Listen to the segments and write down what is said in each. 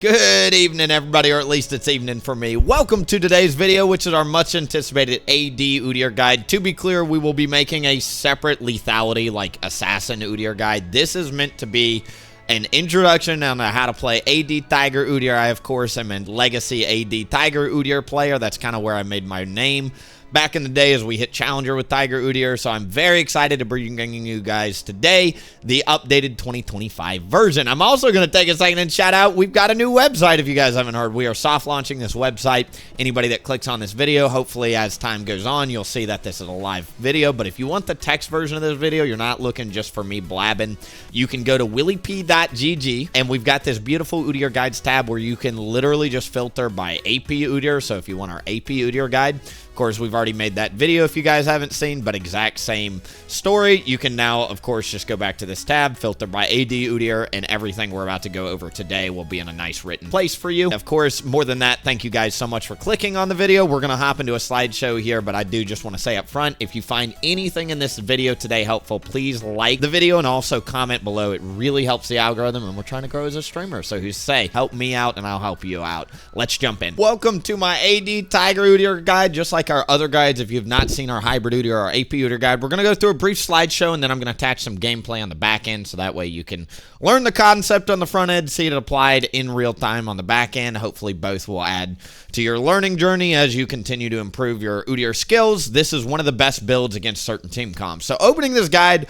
Good evening, everybody, or at least it's evening for me. Welcome to today's video, which is our much-anticipated AD Udyr guide. To be clear, we will be making a separate lethality, like assassin Udyr guide. This is meant to be an introduction on how to play AD Tiger Udyr. I, of course, am a legacy AD Tiger Udyr player. That's kind of where I made my name back in the day as we hit Challenger with Tiger Udyr, so I'm very excited to bring you guys today the updated 2025 version. I'm also going to take a second and shout out, we've got a new website if you guys haven't heard. We are soft launching this website. Anybody that clicks on this video, hopefully as time goes on, you'll see that this is a live video, but if you want the text version of this video, you're not looking just for me blabbing, you can go to lolWillieP.gg, and we've got this beautiful Udyr Guides tab where you can literally just filter by AP Udyr, so if you want our AP Udyr guide, of course, we've already made that video if you guys haven't seen, but exact same story. You can now, of course, just go back to this tab, filter by AD Udyr, and everything we're about to go over today will be in a nice written place for you. Of course, more than that, thank you guys so much for clicking on the video. We're going to hop into a slideshow here, but I do just want to say up front, if you find anything in this video today helpful, please like the video and also comment below. It really helps the algorithm, and we're trying to grow as a streamer, so who's to say? Help me out, and I'll help you out. Let's jump in. Welcome to my AD Tiger Udyr guide. Just like our other guides, if you've not seen our hybrid Udyr or our AP Udyr guide, we're going to go through a brief slideshow, and then I'm going to attach some gameplay on the back end, so that way you can learn the concept on the front end, see it applied in real time on the back end. Hopefully both will add to your learning journey as you continue to improve your Udyr skills. This is one of the best builds against certain team comps. So opening this guide,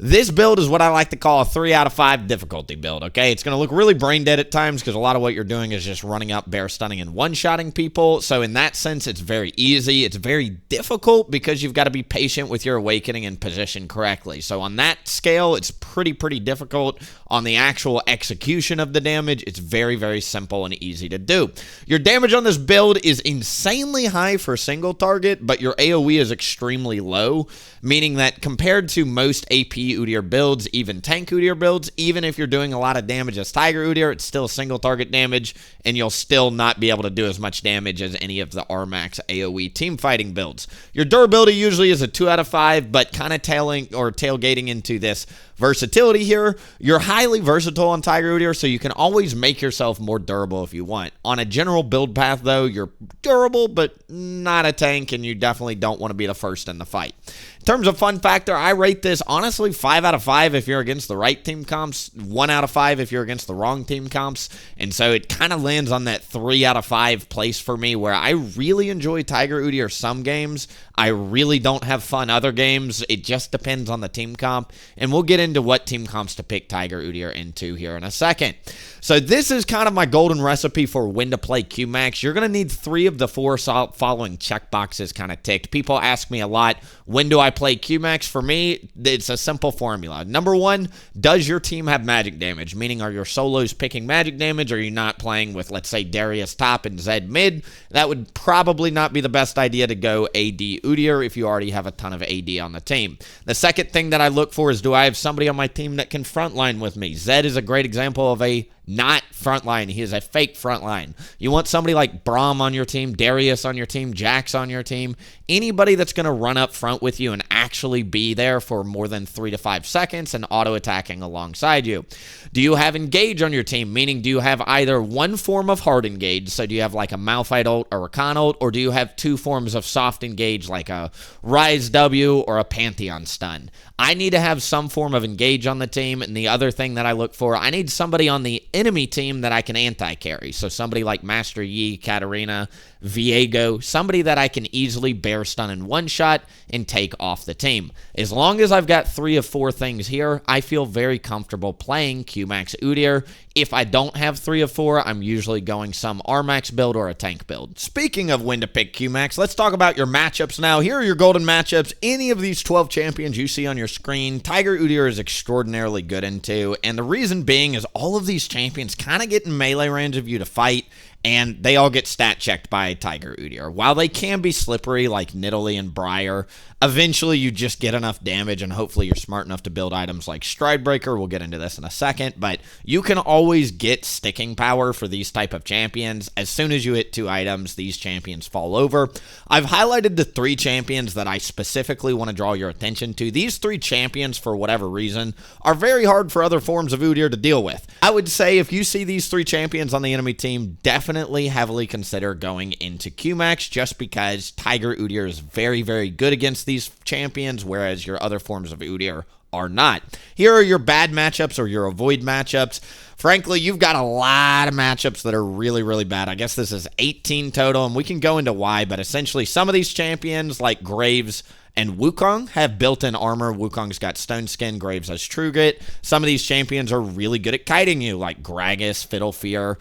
this build is what I like to call a 3 out of 5 difficulty build, okay? It's going to look really brain dead at times because a lot of what you're doing is just running up, bear stunning, and one-shotting people. So in that sense, it's very easy. It's very difficult because you've got to be patient with your awakening and position correctly. So on that scale, it's pretty difficult. On the actual execution of the damage, it's very simple and easy to do. Your damage on this build is insanely high for a single target, but your AoE is extremely low, meaning that compared to most AP Udyr builds, even tank Udyr builds, even if you're doing a lot of damage as Tiger Udyr, it's still single target damage, and you'll still not be able to do as much damage as any of the R-Max AoE team fighting builds. Your durability usually is a 2 out of 5, but kind of tailgating into this versatility here. You're highly versatile on Tiger Udyr, so you can always make yourself more durable if you want. On a general build path, though, you're durable, but not a tank, and you definitely don't want to be the first in the fight. In terms of fun factor, I rate this, honestly, 5 out of 5 if you're against the right team comps, 1 out of 5 if you're against the wrong team comps, and so it kind of lands on that 3 out of 5 place for me, where I really enjoy Tiger Udyr some games. I really don't have fun other games. It just depends on the team comp, and we'll get into what team comps to pick Tiger Udyr into here in a second. So this is kind of my golden recipe for when to play Qmax. You're going to need 3 of the 4 following checkboxes kind of ticked. People ask me a lot, when do I play Qmax? For me, it's a simple formula. Number 1, does your team have magic damage? Meaning, are your solos picking magic damage? Are you not playing with, let's say, Darius top and Zed mid? That would probably not be the best idea to go AD Udyr if you already have a ton of AD on the team. The second thing that I look for is, do I have somebody on my team that can frontline with me? Zed is a great example of a not frontline. He is a fake frontline. You want somebody like Braum on your team, Darius on your team, Jax on your team, anybody that's going to run up front with you and actually be there for more than 3 to 5 seconds and auto-attacking alongside you. Do you have engage on your team? Meaning, do you have either one form of hard engage, so do you have like a Malphite ult or a Khan ult, or do you have 2 forms of soft engage like a Rise W or a Pantheon stun? I need to have some form of engage on the team, and the other thing that I look for, I need somebody on the enemy team that I can anti-carry. So somebody like Master Yi, Katarina, Viego, somebody that I can easily bear stun in one shot and take off the team. As long as I've got 3 of 4 things here, I feel very comfortable playing Qmax Udyr. If I don't have 3 of 4, I'm usually going some R-Max build or a tank build. Speaking of when to pick Qmax, let's talk about your matchups now. Here are your golden matchups. Any of these 12 champions you see on your screen, Tiger Udyr is extraordinarily good into, and the reason being is all of these champions kind of get in melee range of you to fight, and they all get stat checked by Tiger Udyr. While they can be slippery like Nidalee and Briar, eventually you just get enough damage, and hopefully you're smart enough to build items like Stridebreaker. We'll get into this in a second, but you can always get sticking power for these type of champions. As soon as you hit 2 items, these champions fall over. I've highlighted the 3 champions that I specifically want to draw your attention to. These 3 champions, for whatever reason, are very hard for other forms of Udyr to deal with. I would say if you see these 3 champions on the enemy team, definitely heavily consider going into QMax, just because Tiger Udyr is very, very good against these champions, whereas your other forms of Udyr are not. Here are your bad matchups or your avoid matchups. Frankly, you've got a lot of matchups that are really, really bad. I guess this is 18 total, and we can go into why, but essentially some of these champions like Graves and Wukong have built-in armor. Wukong's got Stone Skin, Graves has True Grit. Some of these champions are really good at kiting you, like Gragas, Fiddlefear.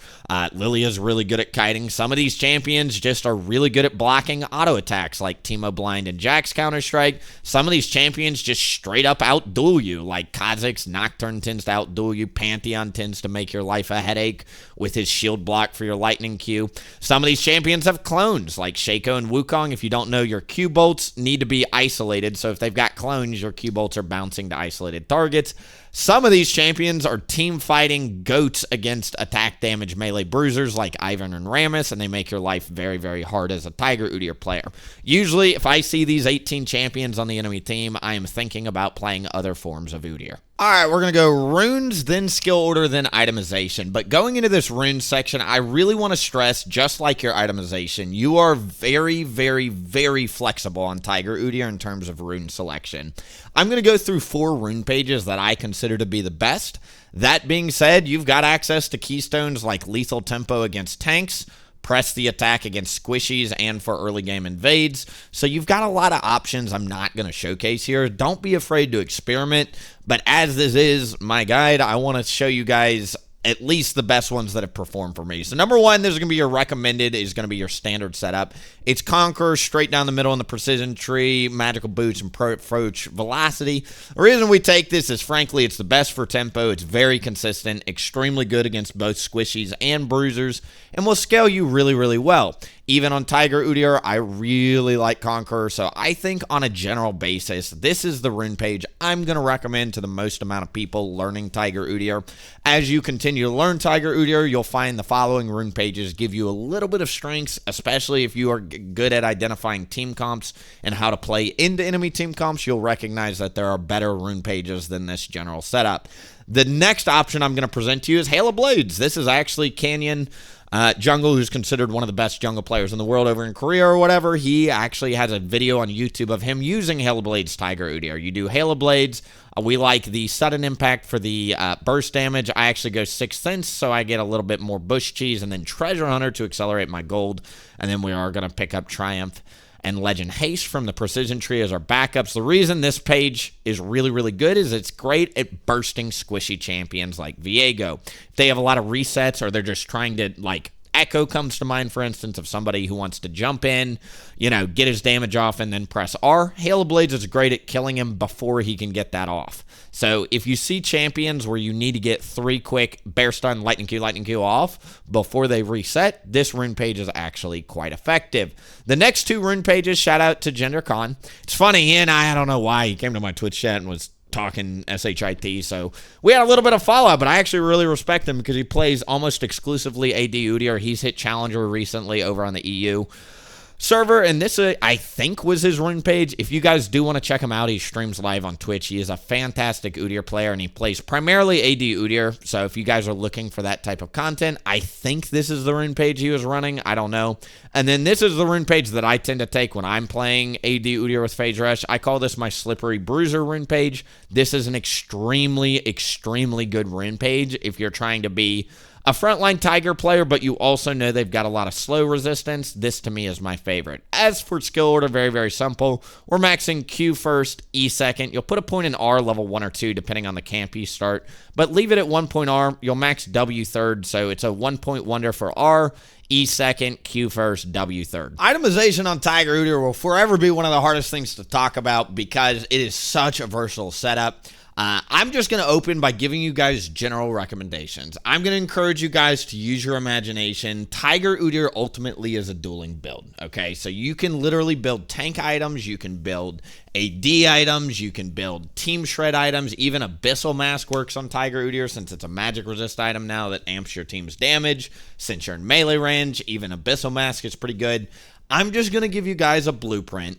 Lilia's really good at kiting. Some of these champions just are really good at blocking auto attacks, like Teemo Blind and Jack's Counter-Strike. Some of these champions just straight up out-duel you, like Kha'Zix. Nocturne tends to out-duel you. Pantheon tends to make your life a headache with his shield block for your Lightning Q. Some of these champions have clones, like Shaco and Wukong. If you don't know, your Q bolts need to be isolated, so if they've got clones, your Q bolts are bouncing to isolated targets. Some of these champions are team fighting goats against attack damage melee bruisers like Ivern and Rammus, and they make your life very, very hard as a Tiger Udyr player. Usually, if I see these 18 champions on the enemy team, I am thinking about playing other forms of Udyr. Alright, we're going to go runes, then skill order, then itemization. But going into this runes section, I really want to stress, just like your itemization, you are very, very, very flexible on Tiger Udyr in terms of rune selection. I'm going to go through 4 rune pages that I consider to be the best. That being said, you've got access to keystones like Lethal Tempo against tanks, Press the Attack against squishies, and for early game invades. So you've got a lot of options I'm not going to showcase here. Don't be afraid to experiment. But as this is my guide, I want to show you guys at least the best ones that have performed for me. So number 1, this is going to be your recommended, is going to be your standard setup. It's Conqueror, straight down the middle in the precision tree, magical boots, and approach velocity. The reason we take this is, frankly, it's the best for tempo. It's very consistent, extremely good against both squishies and bruisers, and will scale you really, really well. Even on Tiger Udyr, I really like Conqueror, so I think on a general basis, this is the rune page I'm going to recommend to the most amount of people learning Tiger Udyr. As you continue to learn Tiger Udyr, you'll find the following rune pages give you a little bit of strengths, especially if you are good at identifying team comps and how to play into enemy team comps. You'll recognize that there are better rune pages than this general setup. The next option I'm going to present to you is Hail of Blades. This is actually Canyon Jungle, who's considered one of the best jungle players in the world over in Korea or whatever. He actually has a video on YouTube of him using Hail of Blades Tiger Udyr. You do Hail of Blades. We like the sudden impact for the burst damage. I actually go 6th Sense, so I get a little bit more bush cheese, and then Treasure Hunter to accelerate my gold. And then we are going to pick up Triumph and Legend Haste from the Precision Tree as our backups. The reason this page is really, really good is it's great at bursting squishy champions like Viego. If they have a lot of resets, or they're just trying to, like, Echo comes to mind, for instance, of somebody who wants to jump in, you know, get his damage off and then press R. Hail of Blades is great at killing him before he can get that off. So if you see champions where you need to get 3 quick Bear Stun, Lightning Q off before they reset, this rune page is actually quite effective. The next 2 rune pages, shout out to Gender Khan. It's funny, he and I don't know why, he came to my Twitch chat and was talking SHIT, so we had a little bit of fallout, but I actually really respect him because he plays almost exclusively AD Udyr. He's hit Challenger recently over on the EU server, and this, I think, was his rune page. If you guys do want to check him out, he streams live on Twitch. He is a fantastic Udyr player, and he plays primarily AD Udyr, so if you guys are looking for that type of content, I think this is the rune page he was running. I don't know. And then this is the rune page that I tend to take when I'm playing AD Udyr with Phage Rush. I call this my Slippery Bruiser rune page. This is an extremely, extremely good rune page if you're trying to be a frontline Tiger player, but you also know they've got a lot of slow resistance. This, to me, is my favorite. As for skill order, very, very simple. We're maxing Q first, E second. You'll put a point in R level 1 or 2, depending on the camp you start, but leave it at 1 point R. You'll max W third, so it's a 1 point wonder for R, E second, Q first, W third. Itemization on Tiger Udyr will forever be one of the hardest things to talk about because it is such a versatile setup. I'm just going to open by giving you guys general recommendations. I'm going to encourage you guys to use your imagination. Tiger Udyr ultimately is a dueling build, okay? So you can literally build tank items, you can build AD items, you can build team shred items, even Abyssal Mask works on Tiger Udyr since it's a magic resist item now that amps your team's damage. Since you're in melee range, even Abyssal Mask is pretty good. I'm just going to give you guys a blueprint.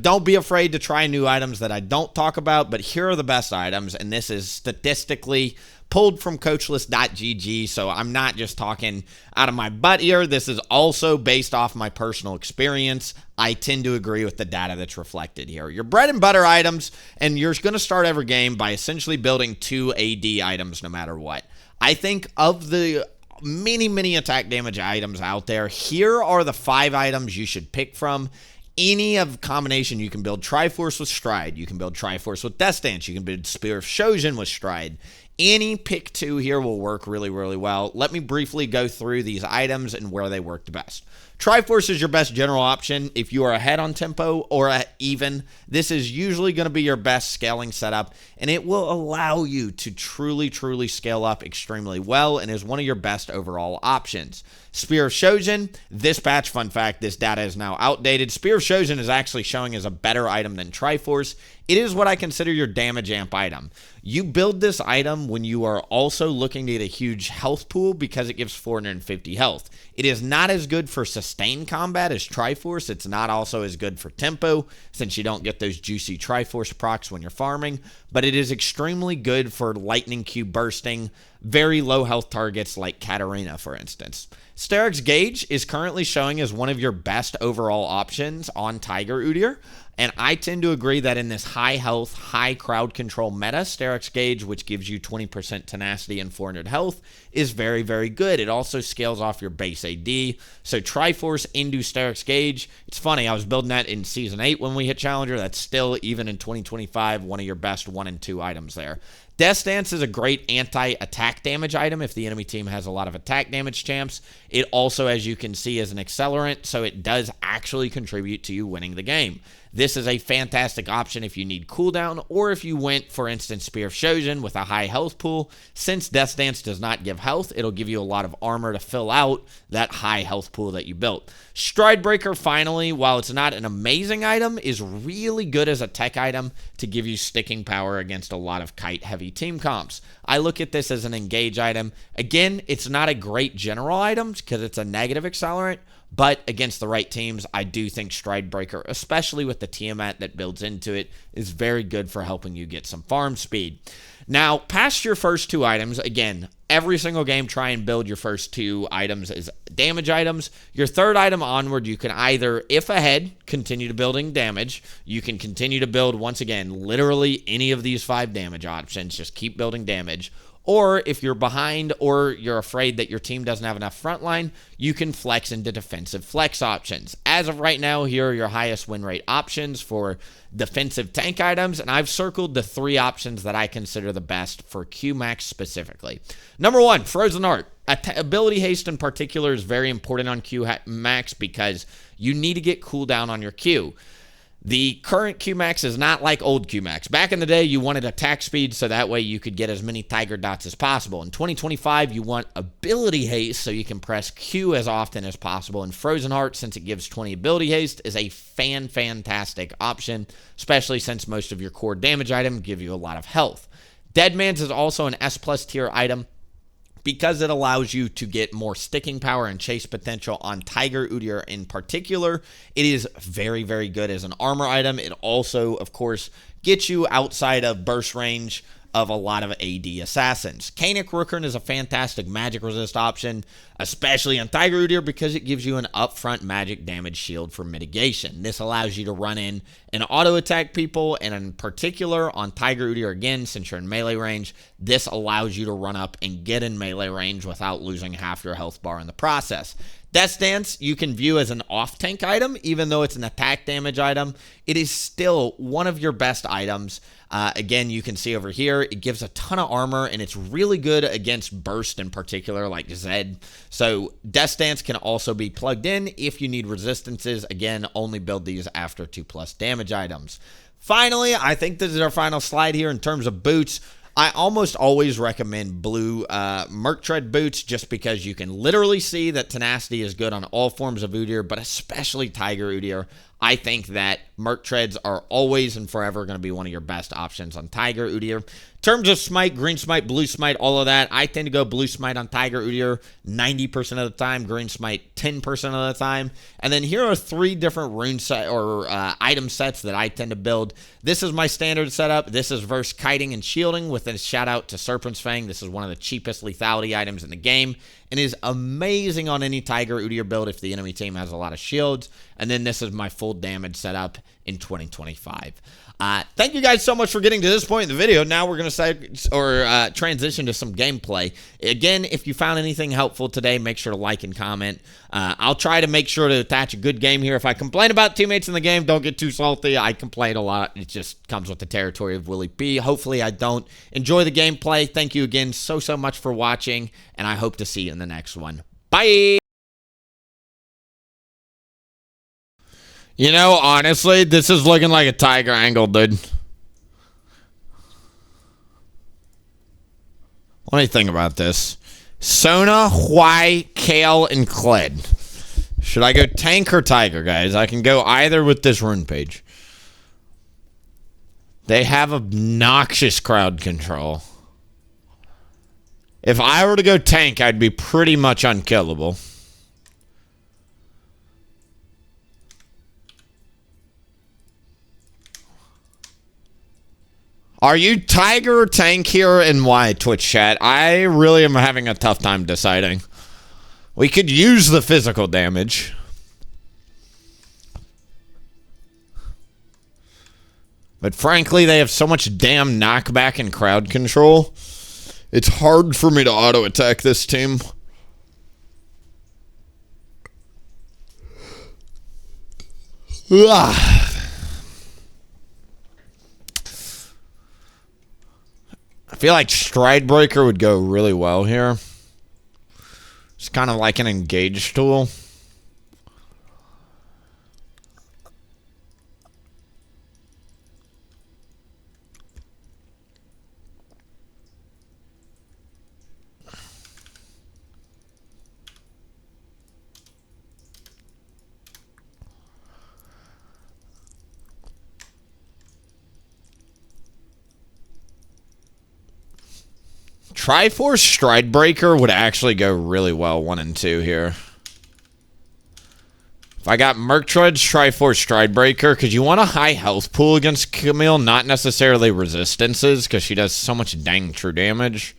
Don't be afraid to try new items that I don't talk about, but here are the best items, and this is statistically pulled from coachlist.gg, so I'm not just talking out of my butt here. This is also based off my personal experience. I tend to agree with the data that's reflected here. Your bread and butter items, and you're going to start every game by essentially building 2 AD items no matter what. I think of the many attack damage items out there, here are the 5 items you should pick from. Any of combination, you can build Triforce with Stride. You can build Triforce with Death Dance. You can build Spear of Shojin with Stride. Any pick 2 here will work really well. Let me briefly go through these items and where they work the best. Triforce is your best general option if you are ahead on tempo or even. This is usually going to be your best scaling setup, and it will allow you to truly scale up extremely well and is one of your best overall options. Spear of Shojin, this patch, fun fact, this data is now outdated. Spear of Shojin is actually showing as a better item than Triforce. It is what I consider your damage amp item. You build this item when you are also looking to get a huge health pool because it gives 450 health. It is not as good for sustained combat as Triforce. It's not also as good for tempo since you don't get those juicy Triforce procs when you're farming, but it is extremely good for lightning cube bursting, very low health targets like Katarina, for instance. Steric's Gauge is currently showing as one of your best overall options on Tiger Udyr, and I tend to agree that in this high health, high crowd control meta, Steric's Gauge, which gives you 20% tenacity and 400 health, is very good. It also scales off your base AD, so Triforce into Steric's Gauge. It's funny, I was building that in Season 8 when we hit Challenger. That's still, even in 2025, one of your best 1 and 2 items there. Death Dance is a great anti-attack damage item if the enemy team has a lot of attack damage champs. It also, as you can see, is an accelerant, so it does actually contribute to you winning the game. This is a fantastic option if you need cooldown, or if you went, for instance, Spear of Shojin with a high health pool. Since Death Dance does not give health, it'll give you a lot of armor to fill out that high health pool that you built. Stride Breaker, finally, while it's not an amazing item, is really good as a tech item to give you sticking power against a lot of kite-heavy team comps. I look at this as an engage item. Again, it's not a great general item because it's a negative accelerant, but against the right teams, I do think Stride Breaker, especially with the Tiamat that builds into it, is very good for helping you get some farm speed. Now, past your first 2 items, again, every single game try and build your first 2 items as damage items. Your 3rd item onward, you can either, if ahead, continue to building damage. You can continue to build, once again, literally any of these 5 damage options. Just keep building damage. Or if you're behind or you're afraid that your team doesn't have enough frontline, you can flex into defensive flex options. As of right now, here are your highest win rate options for defensive tank items, and I've circled the 3 options that I consider the best for Qmax specifically. Number 1, Frozen Heart. Ability haste in particular is very important on Qmax because you need to get cooldown on your Q. The current Qmax is not like old Qmax. Back in the day, you wanted attack speed so that way you could get as many Tiger Dots as possible. In 2025, you want ability haste so you can press Q as often as possible. And Frozen Heart, since it gives 20 ability haste, is a fantastic option, especially since most of your core damage items give you a lot of health. Deadman's is also an S+ tier item because it allows you to get more sticking power and chase potential on Tiger Udyr in particular. It is very good as an armor item. It also, of course, gets you outside of burst range of a lot of AD assassins. Kanik Rookern is a fantastic magic resist option, especially on Tiger Udyr because it gives you an upfront magic damage shield for mitigation. This allows you to run in and auto attack people, and in particular on Tiger Udyr, again, since you're in melee range, this allows you to run up and get in melee range without losing half your health bar in the process. Death Dance you can view as an off-tank item, even though it's an attack damage item. It is still one of your best items. Again, you can see over here, it gives a ton of armor, and it's really good against burst in particular, like Zed. So Death Dance can also be plugged in if you need resistances. Again, only build these after 2+ damage items. Finally, I think this is our final slide here in terms of boots. I almost always recommend blue Merc Tread boots just because you can literally see that Tenacity is good on all forms of Udyr, but especially Tiger Udyr. I think that Merc Treads are always and forever going to be one of your best options on Tiger Udyr. In terms of Smite, Green Smite, Blue Smite, all of that, I tend to go Blue Smite on Tiger Udyr 90% of the time, Green Smite 10% of the time. And then here are 3 different rune set or item sets that I tend to build. This is my standard setup. This is versus Kiting and Shielding with a shout out to Serpent's Fang. This is one of the cheapest lethality items in the game and is amazing on any Tiger Udyr build if the enemy team has a lot of shields. And then this is my full damage setup in 2025. Thank you guys so much for getting to this point in the video. Now we're going to transition to some gameplay. Again, if you found anything helpful today, make sure to like and comment. I'll try to make sure to attach a good game here. If I complain about teammates in the game, don't get too salty. I complain a lot. It just comes with the territory of WillieP. Hopefully I don't. Enjoy the gameplay. Thank you again so much for watching, and I hope to see you in the next one. Bye! You know, honestly, this is looking like a tiger angle, dude. What do you think about this? Sona, Hwai, Kale, and Kled. Should I go tank or tiger, guys? I can go either with this rune page. They have obnoxious crowd control. If I were to go tank, I'd be pretty much unkillable. Are you tiger or tank here and why, Twitch chat? I really am having a tough time deciding. We could use the physical damage. But frankly, they have so much damn knockback and crowd control. It's hard for me to auto-attack this team. Ugh. I feel like Stridebreaker would go really well here. It's kind of like an engage tool. Triforce Stridebreaker would actually go really well 1 and 2 here. If I got Merc Treads, Triforce Stridebreaker, because you want a high health pool against Camille, not necessarily resistances, because she does so much dang true damage.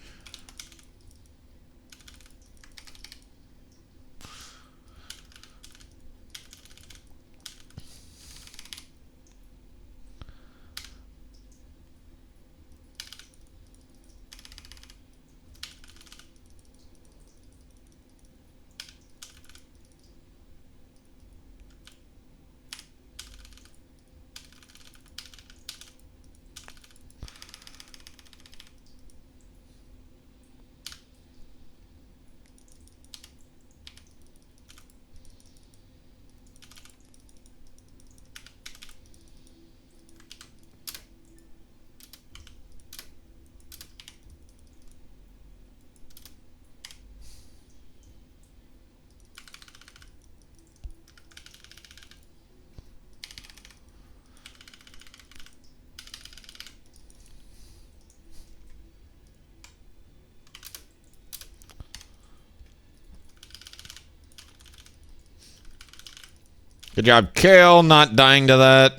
Good job, Kale, not dying to that.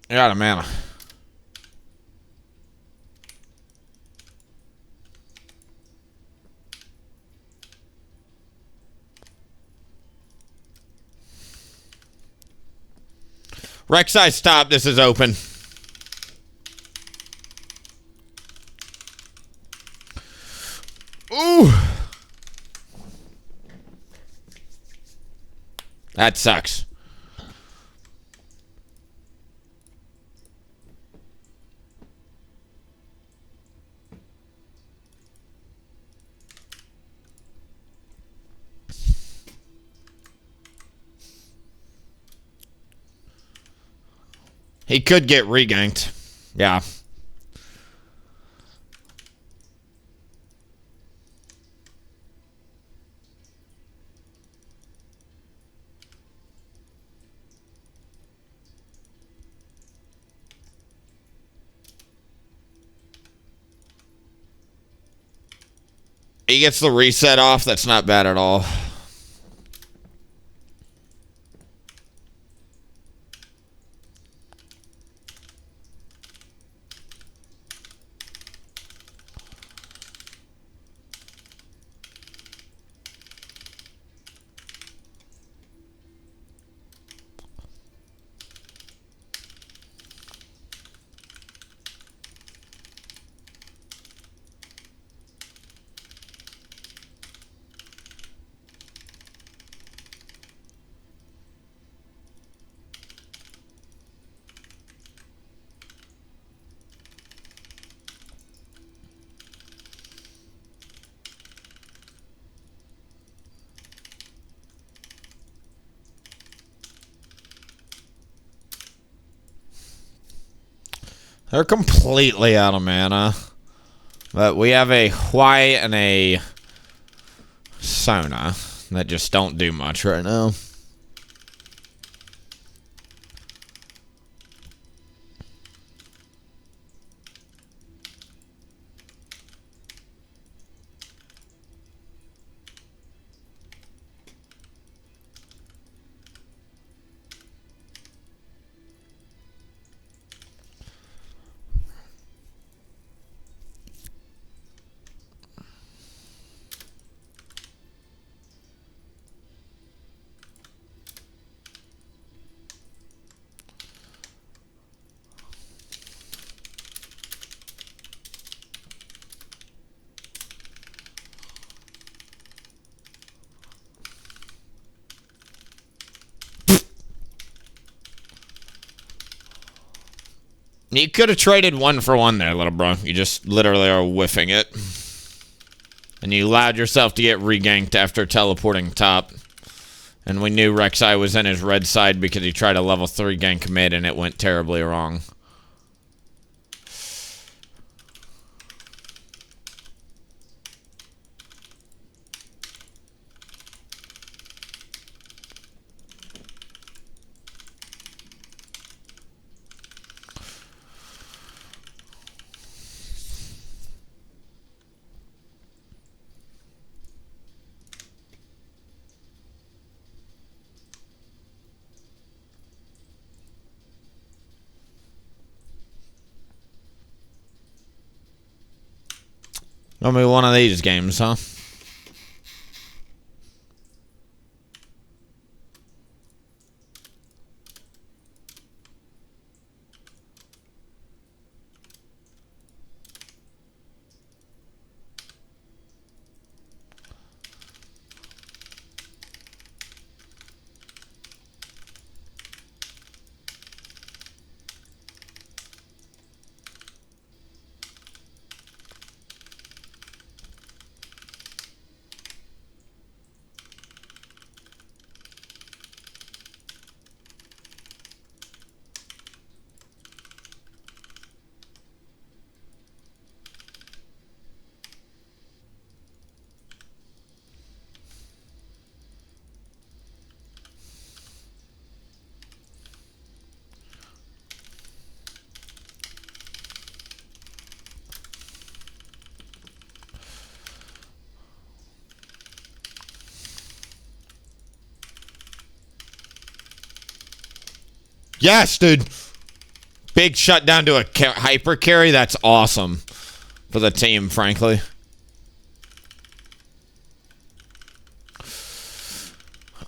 You're out of mana. Rek'Sai, stop. This is open. Ooh. That sucks. He could get reganked. Yeah. He gets the reset off. That's not bad at all. They're completely out of mana. But we have a white and a Sona that just don't do much right now. You could have traded 1-for-1 there, little bro. You just literally are whiffing it. And you allowed yourself to get reganked after teleporting top. And we knew Rek'Sai was in his red side because he tried a level 3 gank mid and it went terribly wrong. Gonna be one of these games, huh? Yes, dude. Big shutdown to a hyper carry. That's awesome for the team, frankly.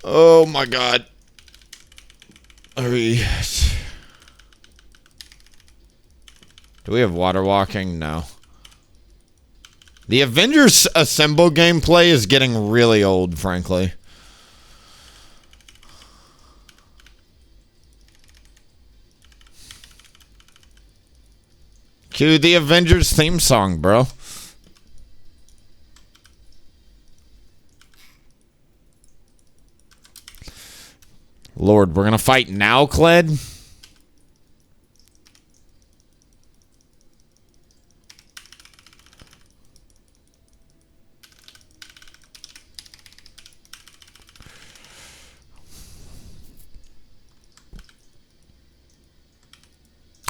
Oh my god. Do we have water walking? No. The Avengers Assemble gameplay is getting really old, frankly. Cue the Avengers theme song, bro. Lord, we're gonna fight now, Cled?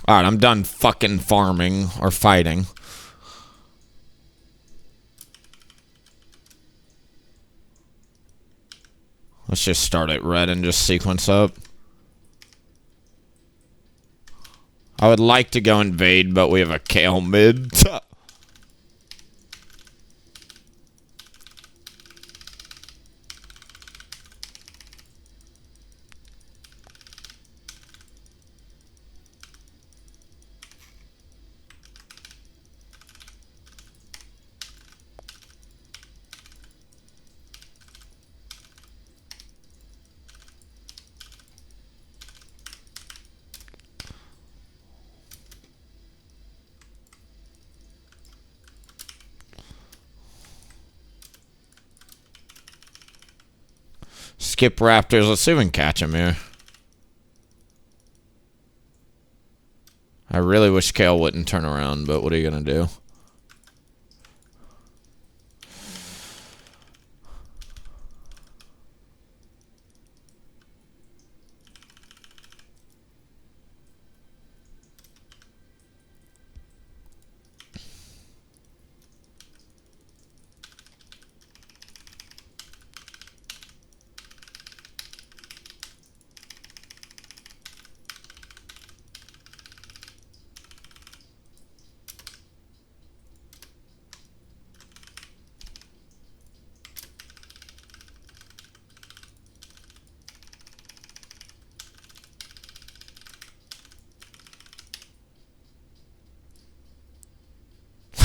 Alright, I'm done fucking farming or fighting. Let's just start at red and just sequence up. I would like to go invade, but we have a Kale mid. Skip Raptors. Let's see if we can catch him here. I really wish Kale wouldn't turn around, but what are you going to do?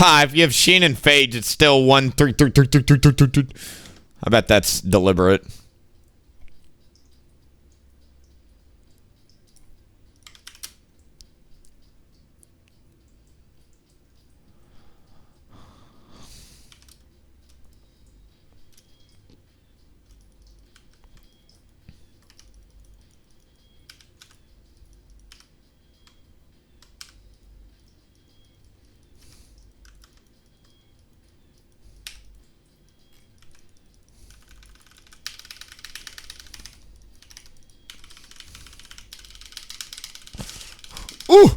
If you have Sheen and Phage, it's still 1 3 3 3 3 3 3 3 3. I bet that's deliberate. Ooh!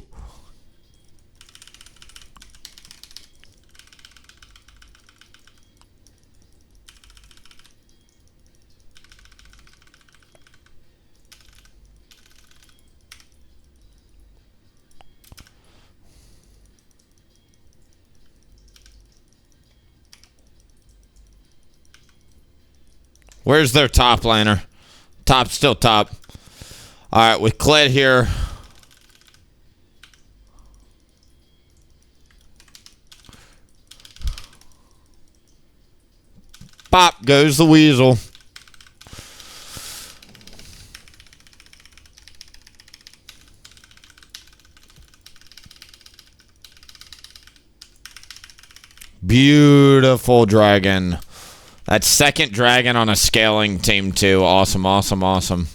Where's their top laner? Top, still top. Alright, with Kled here. Pop goes the weasel. Beautiful dragon. That second dragon on a scaling team too. Awesome, awesome, awesome.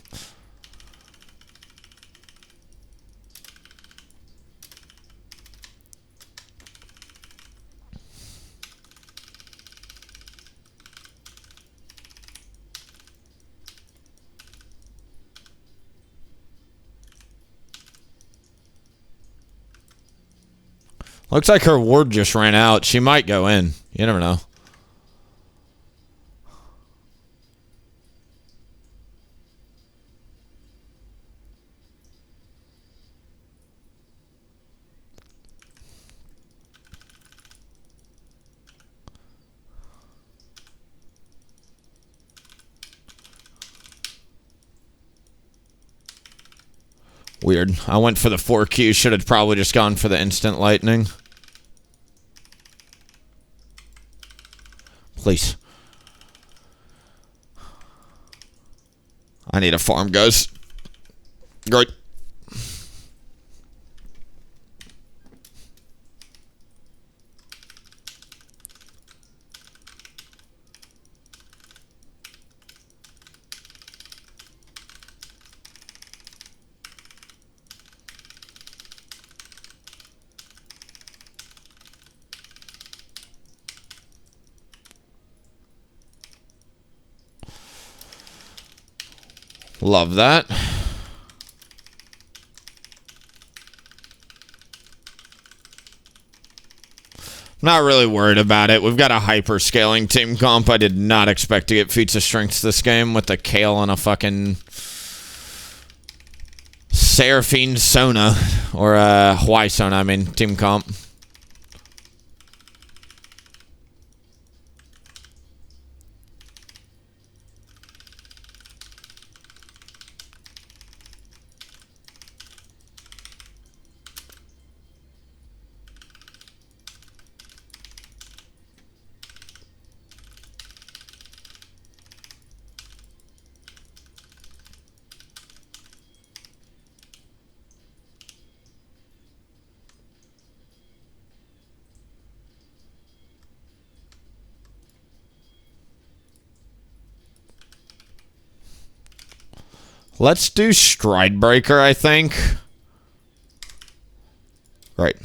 Looks like her ward just ran out. She might go in. You never know. Weird. I went for the 4Q. Should have probably just gone for the instant lightning. Please. I need a farm, guys. Great. Love that. Not really worried about it. We've got a hyper-scaling team comp. I did not expect to get feats of strength this game with a Kale and a fucking Seraphine Sona. Or a Hawaii Sona, I mean, team comp. Let's do Stridebreaker, I think. Right.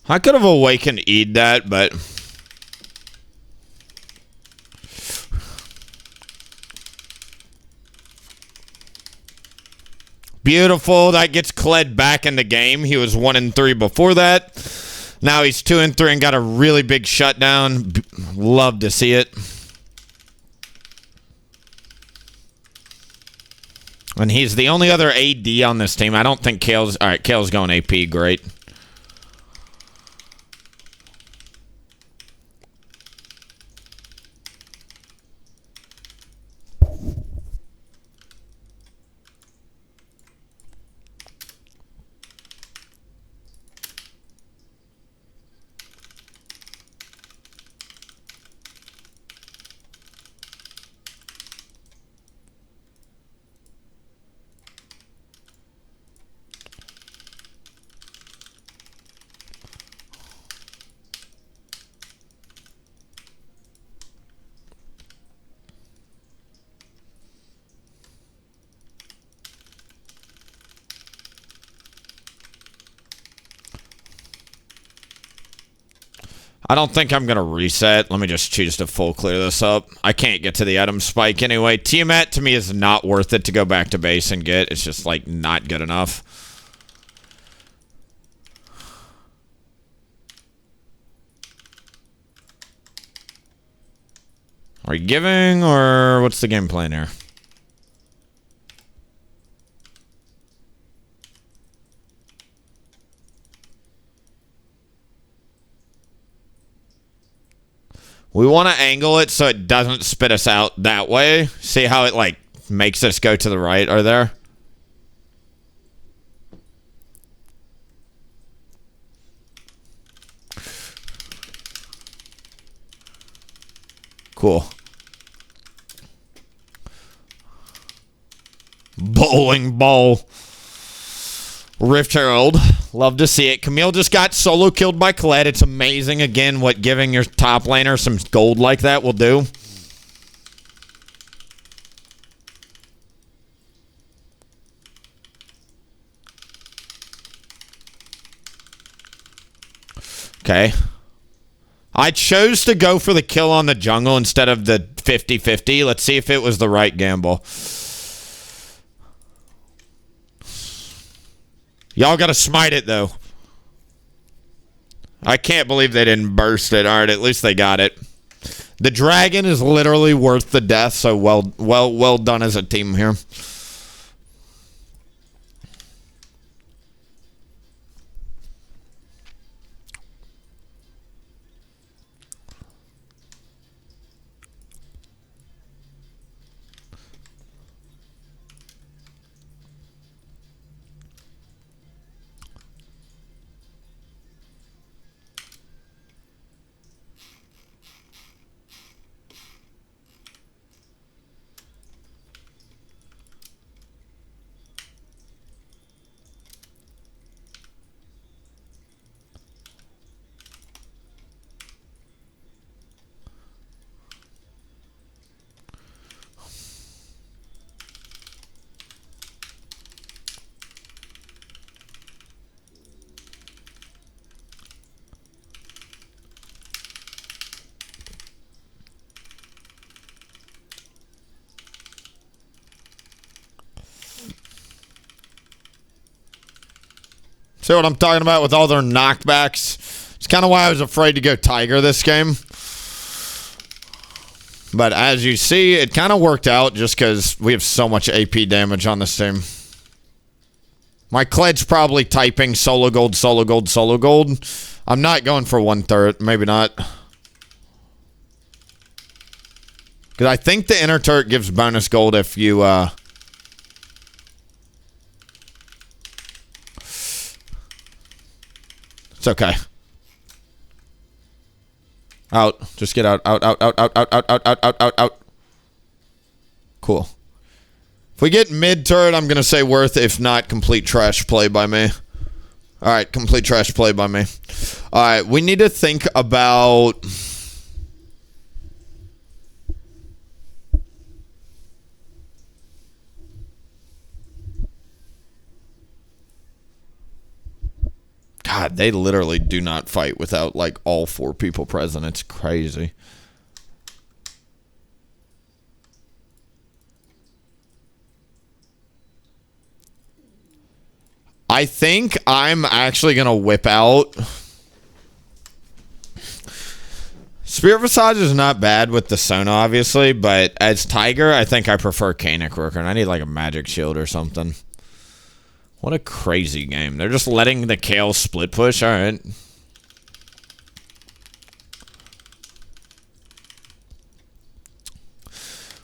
I could have awakened Eid that, but... Beautiful. That gets Kled back in the game. He was 1-3 before that. Now he's 2-3 and got a really big shutdown. Love to see it. And he's the only other AD on this team. I don't think Kale's... All right, Kale's going AP. Great. I don't think I'm going to reset. Let me just choose to full clear this up. I can't get to the item spike anyway. Tiamat, to me, is not worth it to go back to base and get. It's just, like, not good enough. Are you giving, or what's the game plan here? We want to angle it so it doesn't spit us out that way. See how it, like, makes us go to the right, or there? Cool. Bowling ball. Rift Herald. Love to see it. Camille just got solo killed by Kled. It's amazing, again, what giving your top laner some gold like that will do. Okay. I chose to go for the kill on the jungle instead of the 50-50. Let's see if it was the right gamble. Y'all gotta smite it, though. I can't believe they didn't burst it. All right, at least they got it. The dragon is literally worth the death, so well done as a team here. See what I'm talking about with all their knockbacks? It's kind of why I was afraid to go Tiger this game. But as you see, it kind of worked out just because we have so much AP damage on this team. My Kled's probably typing solo gold, solo gold, solo gold. I'm not going for one turret. Maybe not. Because I think the inner turret gives bonus gold if you... It's okay. Out. Just get out. Out, out, out, out, out, out, out, out, out, out, out. Cool. If we get mid-turret, I'm going to say worth. If not, complete trash play by me. Alright, complete trash play by me. Alright, we need to think about... God, they literally do not fight without, like, all 4 people present. It's crazy. I think I'm actually going to whip out. Spirit Visage is not bad with the Sona, obviously, but as Tiger, I think I prefer Canic Worker, and I need, like, a magic shield or something. What a crazy game. They're just letting the Kale split push. All right.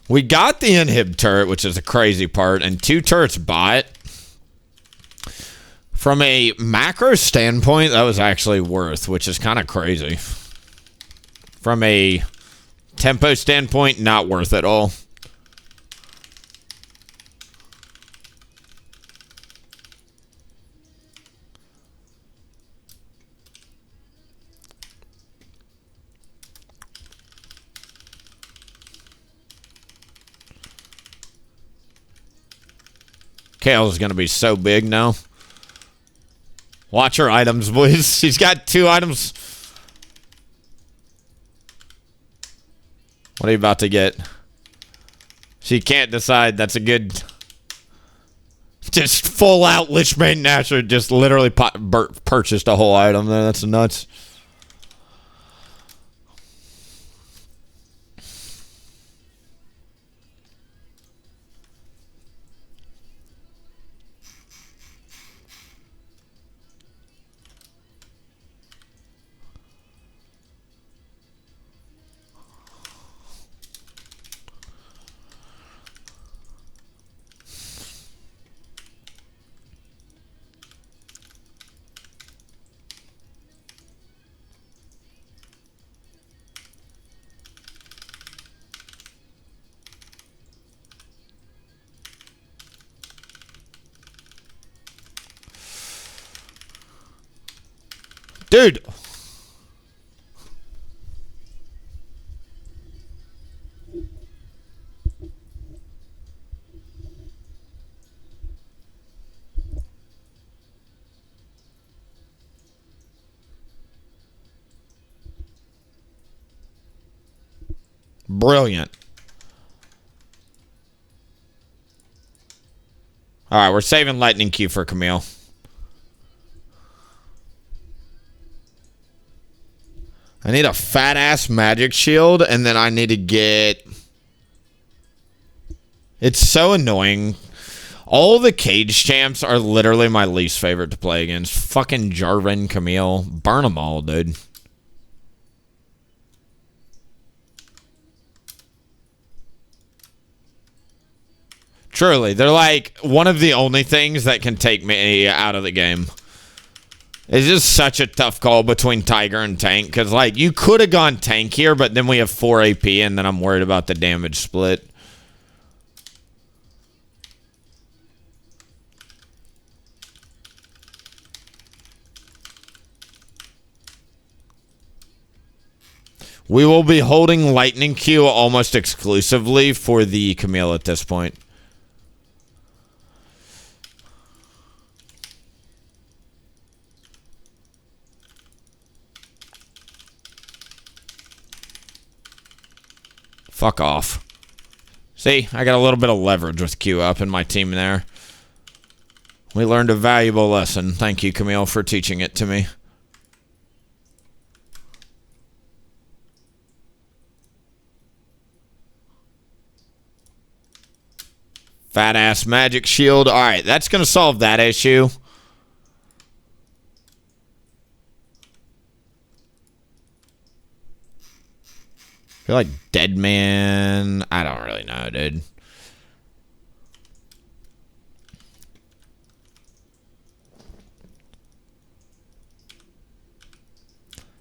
We got the inhib turret, which is a crazy part, and 2 turrets bot. From a macro standpoint, that was actually worth, which is kind of crazy. From a tempo standpoint, not worth at all. Kale's going to be so big now. Watch her items, boys. She's got 2 items. What are you about to get? She can't decide. That's a good... Just full out Lichbane Nasher just literally purchased a whole item there. That's nuts. Dude. Brilliant. All right, we're saving Lightning Q for Camille. I need a fat-ass magic shield, and then I need to get... It's so annoying. All the cage champs are literally my least favorite to play against. Fucking Jarvan, Camille. Burn them all, dude. Truly, they're like one of the only things that can take me out of the game. It's just such a tough call between Tiger and Tank, because, like, you could have gone Tank here, but then we have 4 AP, and then I'm worried about the damage split. We will be holding Lightning Q almost exclusively for the Camille at this point. Fuck off. See, I got a little bit of leverage with Q up in my team there. We learned a valuable lesson. Thank you, Camille, for teaching it to me. Fat-ass magic shield. All right, that's going to solve that issue. I feel like Dead Man. I don't really know, dude.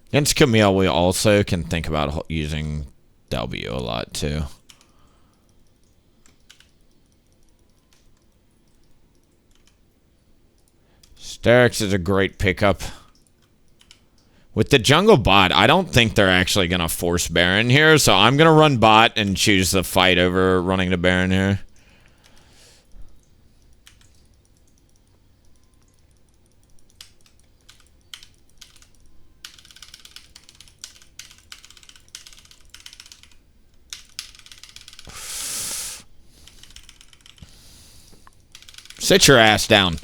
Against Camille, we also can think about using W a lot, too. Sterix is a great pickup. With the jungle bot, I don't think they're actually going to force Baron here, so I'm going to run bot and choose the fight over running to Baron here. Sit your ass down.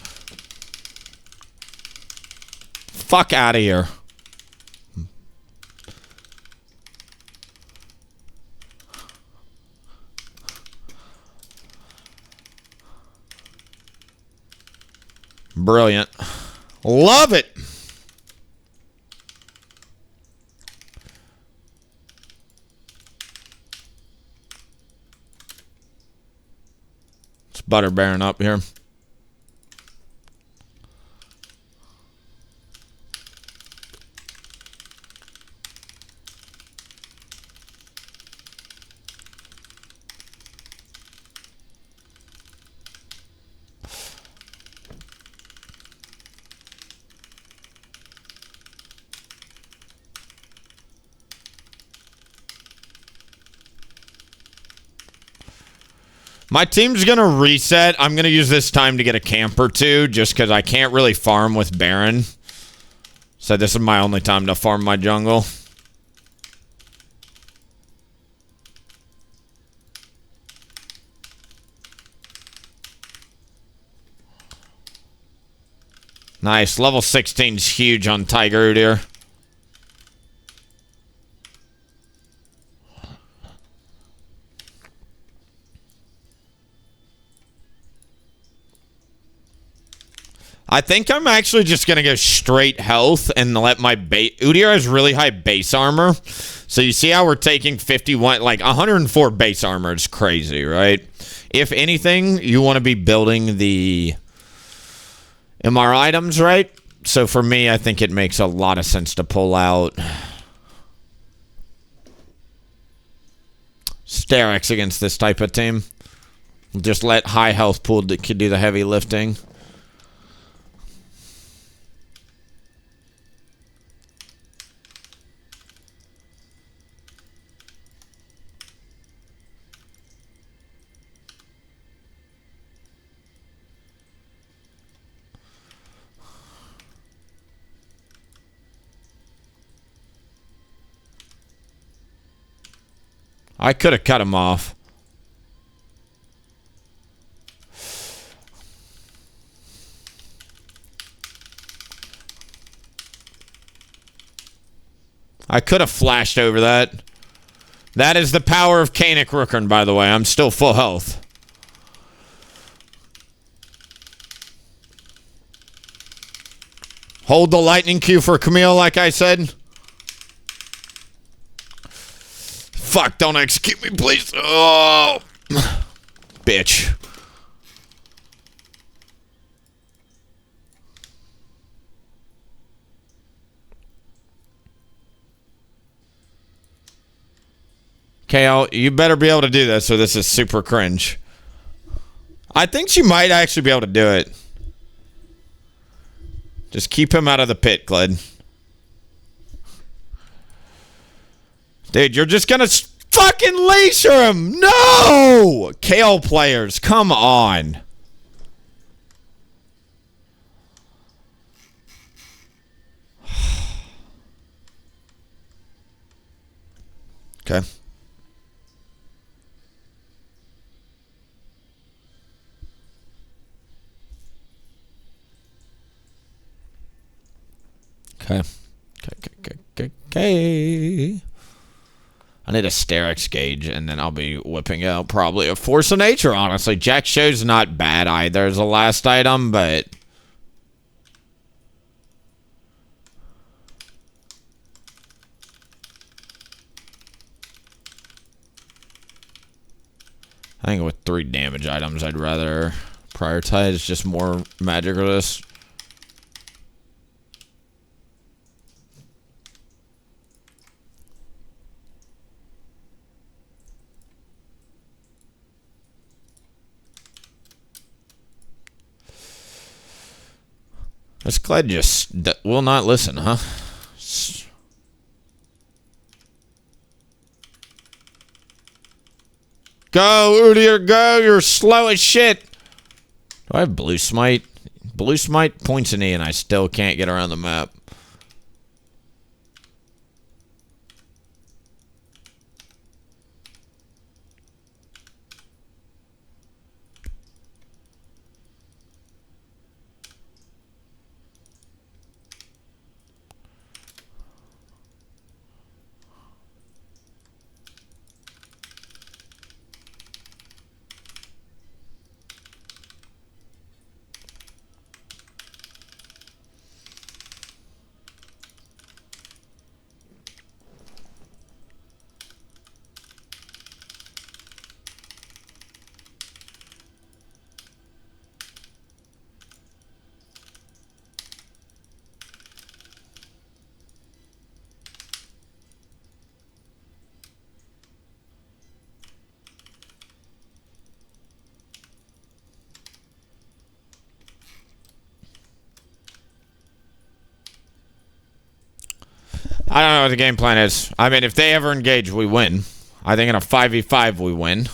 Fuck out of here. Brilliant. Love it. Let's butter Baron up here. My team's going to reset. I'm going to use this time to get a camp or two, just because I can't really farm with Baron. So this is my only time to farm my jungle. Nice. Level 16 is huge on Tiger Udyr. I think I'm actually just going to go straight health and let my base... Udyr has really high base armor. So you see how we're taking 51... Like, 104 base armor is crazy, right? If anything, you want to be building the MR items, right? So for me, I think it makes a lot of sense to pull out Sterix against this type of team. Just let high health pool do the heavy lifting. I could have cut him off. I could have flashed over that. That is the power of Kanik Rookern, by the way. I'm still full health. Hold the lightning Q for Camille, like I said. Fuck, don't execute me, please. Oh, bitch. KL, you better be able to do this, or this is super cringe. I think she might actually be able to do it. Just keep him out of the pit, Gled. Dude, you're just gonna fucking laser him! No! KL players, come on. Okay. Okay. Okay. I need a Sterix gauge, and then I'll be whipping out probably a Force of Nature, honestly. Jack Show's not bad either as a last item, but... I think with 3 damage items, I'd rather prioritize just more magic resist. This Gled just will not listen, huh? Go, Udyr, go! You're slow as shit! Do I have Blue Smite? Blue Smite points an E, and I still can't get around the map. I don't know what the game plan is. I mean, if they ever engage, we win. I think in a 5v5, we win.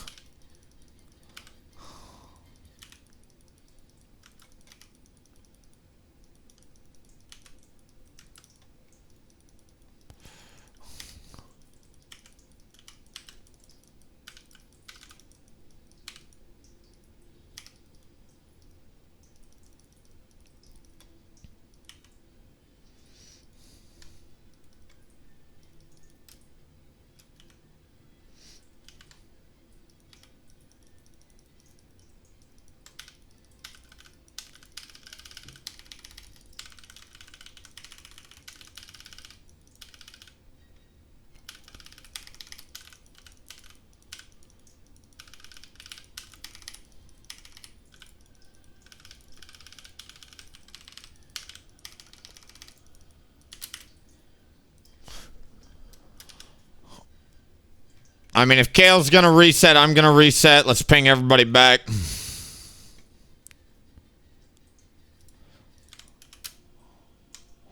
I mean, if Kale's going to reset, I'm going to reset. Let's ping everybody back.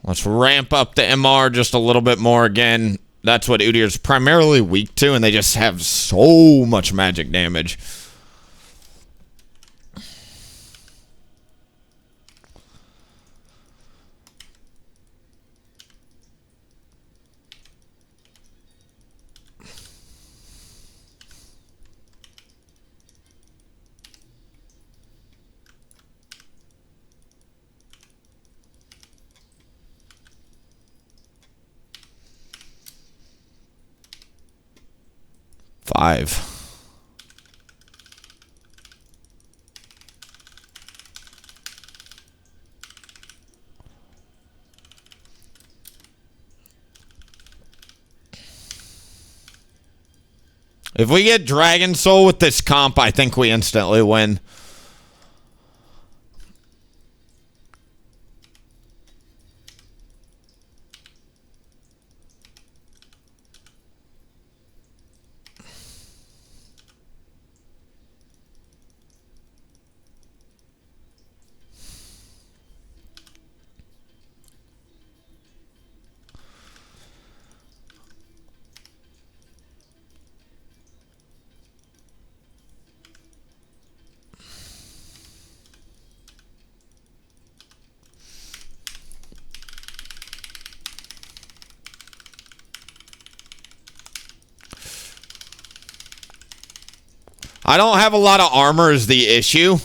Let's ramp up the MR just a little bit more again. That's what Udyr's primarily weak to, and they just have so much magic damage. 5. If we get Dragon Soul with this comp, I think we instantly win. I don't have a lot of armor is the issue,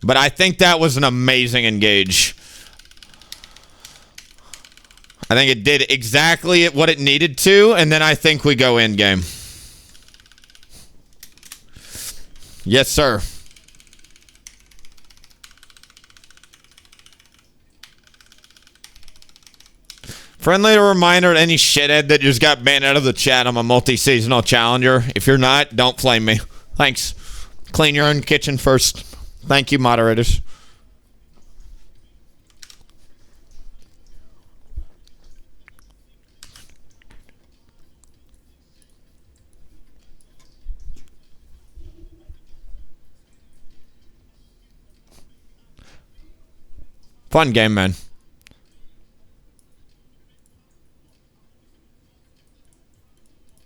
but I think that was an amazing engage. I think it did exactly what it needed to, and then I think we go in game. Yes, sir. Friendly reminder to any shithead that just got banned out of the chat. I'm a multi-seasonal challenger. If you're not, don't flame me. Thanks. Clean your own kitchen first. Thank you, moderators. Fun game, man.